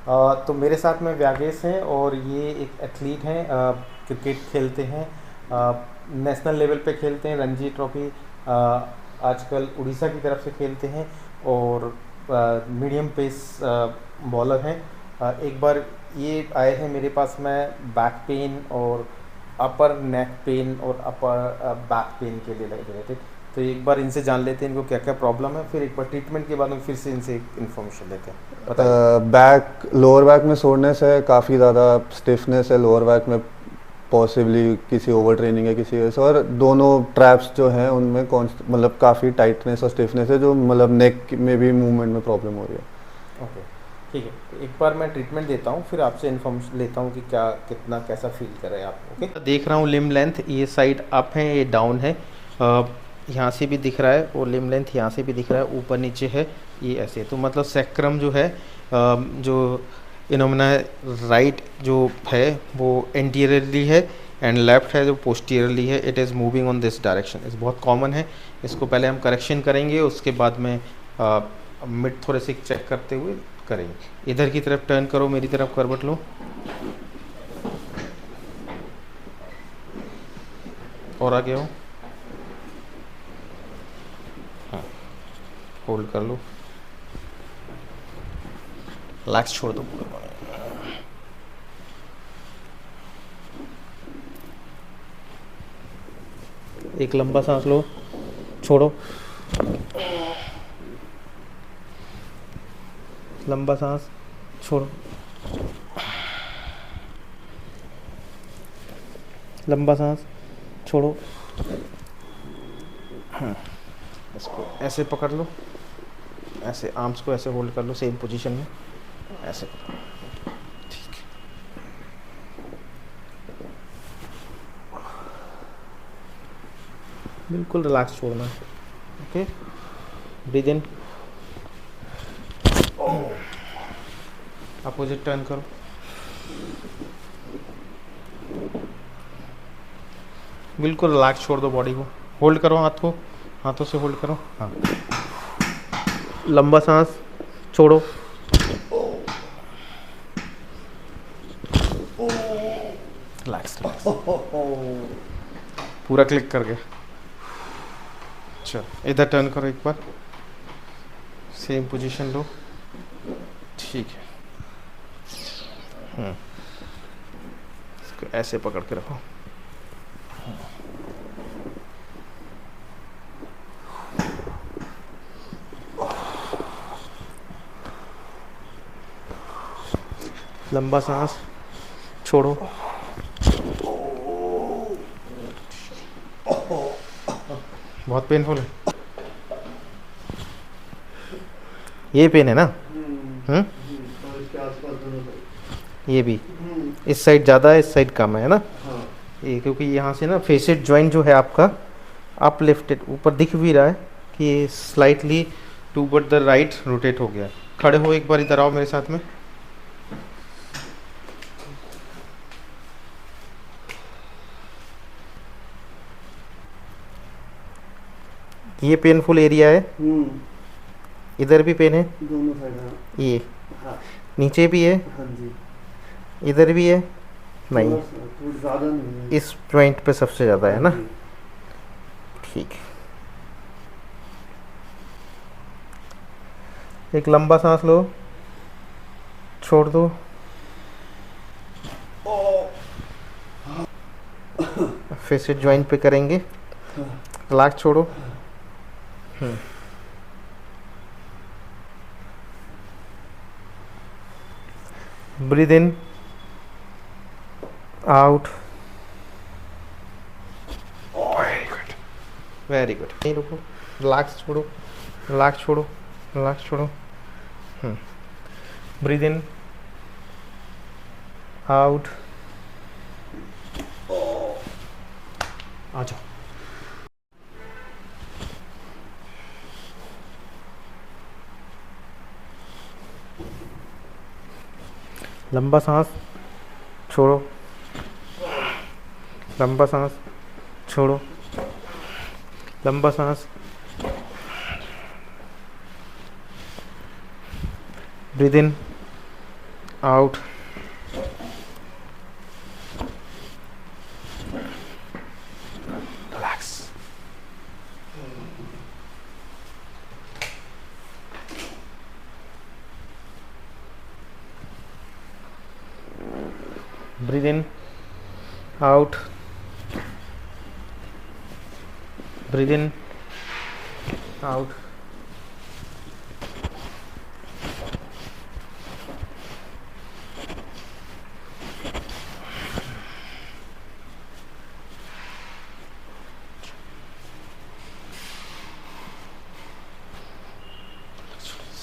तो मेरे साथ में व्यागेश हैं और ये एक एथलीट हैं, क्रिकेट खेलते हैं, नेशनल लेवल पे खेलते हैं, रणजी ट्रॉफी आजकल उड़ीसा की तरफ से खेलते हैं और मीडियम पेस बॉलर हैं। एक बार ये आए हैं मेरे पास में बैक पेन और अपर नेक पेन और अपर बैक पेन के लिए रिलेटेड। तो एक बार इनसे जान लेते हैं इनको क्या क्या प्रॉब्लम है, फिर एक बार ट्रीटमेंट के बाद में फिर से इनसे इन्फॉर्मेशन लेते हैं। बताइए। बैक लोअर बैक में सोरनेस है, काफ़ी ज़्यादा स्टिफनेस है लोअर बैक में, पॉसिबली किसी ओवर ट्रेनिंग है किसी वजह से, और दोनों ट्रैप्स जो हैं उनमें मतलब काफ़ी टाइटनेस और स्टिफनेस है, जो मतलब नेक में भी मूवमेंट में प्रॉब्लम हो रही है। ओके, ठीक है। तो एक बार मैं ट्रीटमेंट देता हूँ, फिर आपसे इन्फॉर्मेशन लेता हूँ कि क्या कितना कैसा फील कर रहे हैं आप। ओके, देख रहा हूँ लिम लेंथ ये साइड अप है, ये डाउन है, यहाँ से भी दिख रहा है और लिम लेंथ यहाँ से भी दिख रहा है, ऊपर नीचे है, ये ऐसे। तो मतलब सैक्रम जो है, जो इनोमिना राइट जो है वो एंटीरियरली है एंड लेफ्ट है जो पोस्टीरियरली है। It is moving on this direction. इस बहुत कॉमन है, इसको पहले हम करेक्शन करेंगे, उसके बाद में मिड थोड़े से चेक करते हुए करेंगे। इधर की तरफ टर्न करो, मेरी तरफ करवट लो और आगे हो, हाँ, होल्ड कर लो, रिलैक्स छोड़ दो पूरा। एक लंबा सांस लो, छोड़ो, लंबा सांस, छोड़ो, लंबा सांस, छोड़ो। हाँ, इसको ऐसे पकड़ लो, ऐसे आर्म्स को ऐसे होल्ड कर लो सेम पोजीशन में, ऐसे पकड़ो, ठीक है। बिल्कुल रिलैक्स छोड़ना है। Okay, breathe in, opposite turn करो, बिल्कुल रिलैक्स छोड़ दो बॉडी को, होल्ड करो हाथ को, हाथों से होल्ड करो, हाँ, लंबा सांस, छोड़ो, रिलैक्स रिलैक्स, पूरा क्लिक कर गया। चलो इधर टर्न करो एक बार, सेम पोजीशन लो, ठीक है। इसको ऐसे पकड़ के रखो, लंबा सांस, छोड़ो, बहुत पेनफुल है, ये पेन है ना? ये भी इस साइड ज़्यादा है, इस साइड कम है ना? ये क्योंकि यहाँ से ना फेसेट जॉइंट जो है आपका अपलिफ्टेड ऊपर दिख भी रहा है कि ये slightly toward the right rotate हो गया। खड़े हो, एक बार इधर आओ मेरे साथ में। ये पेनफुल एरिया है, इधर भी पेन है, दोनों साइड। ये हाँ, नीचे भी है, हाँ जी, इधर भी है, नहीं थोड़ा ज़्यादा नहीं है। इस पॉइंट पे सबसे ज़्यादा है ना? जी। ठीक है, एक लंबा सांस लो, छोड़ दो, फेसेट जॉइंट पे करेंगे, रिलैक्स छोड़ो, breathe in, out, very good, very good. नहीं रुको, रिलैक्स छोड़ो, रिलैक्स छोड़ो, रिलैक्स छोड़ो, ब्रीद इन, आउट, आ जाओ। लंबा सांस, छोड़ो, लंबा सांस, छोड़ो, लंबा सांस, breathe in, out, relax, breathe in, out, breathe in, out,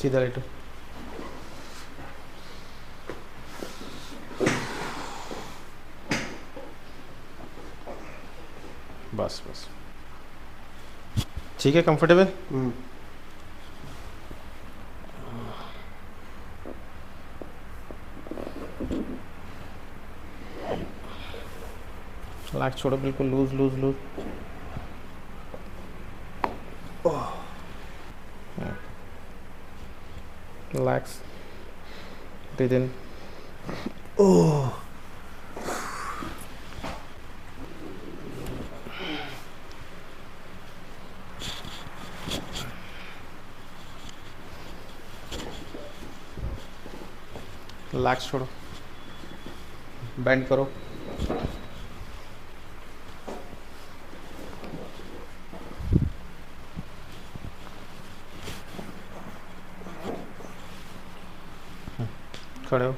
सीधा लेटो, बस बस, ठीक है, कंफर्टेबल। रिलैक्स, छोड़ो, बिल्कुल loose loose loose. Relax, breathe in, relax, छोड़ो, बेंड करो, खड़े हो,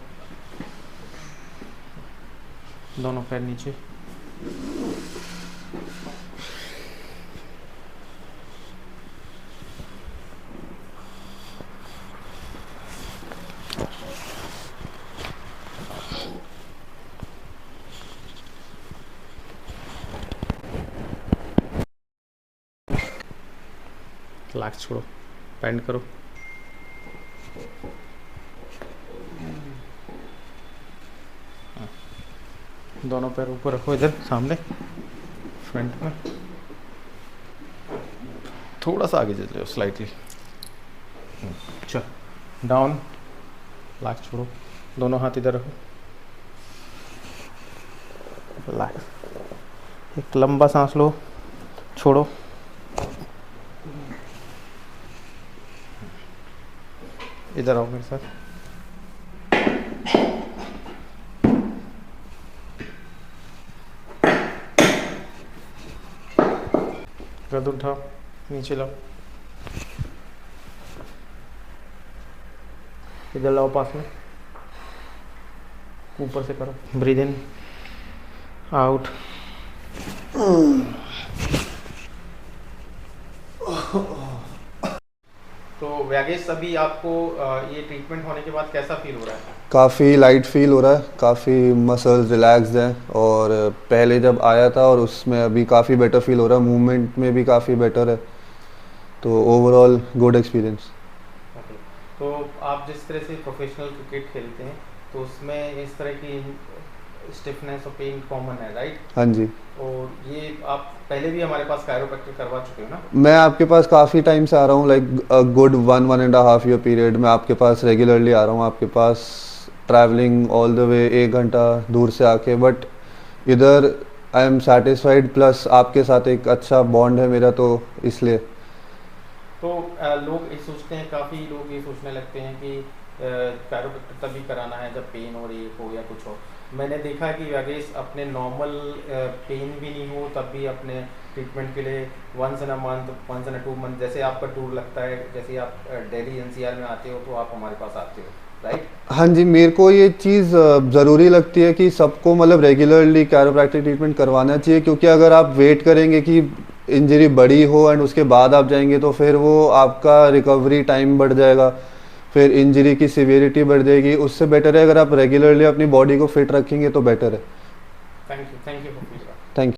दोनों पैर नीचे, रिलैक्स, छोड़ो, बेंड करो, दोनों पैर ऊपर रखो, इधर सामने फ्रंट में, थोड़ा सा आगे चल जाओ स्लाइटली, अच्छा, डाउन, रिलैक्स, छोड़ो, दोनों हाथ इधर रखो, रिलैक्स, एक लंबा सांस लो, छोड़ो, इधर आओ मेरे साथ, गर्दन उठाओ, नीचे लाओ, इधर लाओ पास में, ऊपर से करो, ब्रीथ इन, आउट, तो व्यागेश, अभी आपको ये ट्रीटमेंट होने के बाद कैसा फील हो रहा है? काफ़ी लाइट फील हो रहा है, काफ़ी मसल्स रिलैक्स्ड हैं और पहले जब आया था और उसमें अभी काफ़ी बेटर फील हो रहा है, मूवमेंट में भी काफ़ी बेटर है, तो ओवरऑल गुड एक्सपीरियंस। ओके, तो आप जिस तरह से प्रोफेशनल क्रिकेट खेलते हैं तो उसमें इस तरह की स्टिफनेस और पेन कॉमन है, राइट? हाँ जी। और ये आप पहले भी हमारे पास कायरोप्रैक्टर करवा चुके हो ना? मैं आपके पास काफ़ी टाइम से आ रहा हूँ, लाइक गुड 1.5 ईयर पीरियड में आपके पास रेगुलरली आ रहा हूँ, आपके पास ट्रैवलिंग ऑल द वे 1 घंटा दूर से आके, बट इधर आई एम सेटिस्फाइड, प्लस आपके साथ एक अच्छा बॉन्ड है मेरा, तो इसलिए। तो लोग ये सोचते हैं, काफ़ी लोग ये सोचने लगते हैं कि कायरोप्रैक्टर तभी कराना है जब पेन हो रही हो या कुछ हो। मैंने देखा कि व्यागेश अपने नॉर्मल पेन भी नहीं हो तब भी अपने ट्रीटमेंट के लिए once in a month, once in a 2 month, जैसे आपका टूर लगता है, जैसे आप दिल्ली एनसीआर में आते हो तो आप हमारे पास आते हो, राइट? हाँ जी, मेरे को ये चीज़ ज़रूरी लगती है कि सबको मतलब रेगुलरली कैरोप्रैक्टिक ट्रीटमेंट करवाना चाहिए, क्योंकि अगर आप वेट करेंगे कि इंजरी बड़ी हो एंड उसके बाद आप जाएंगे तो फिर वो आपका रिकवरी टाइम बढ़ जाएगा, फिर इंजरी की सिवियरिटी बढ़ जाएगी। उससे बेटर है अगर आप रेगुलरली अपनी बॉडी को फिट रखेंगे तो बेटर है। Thank you for feedback. Thank you.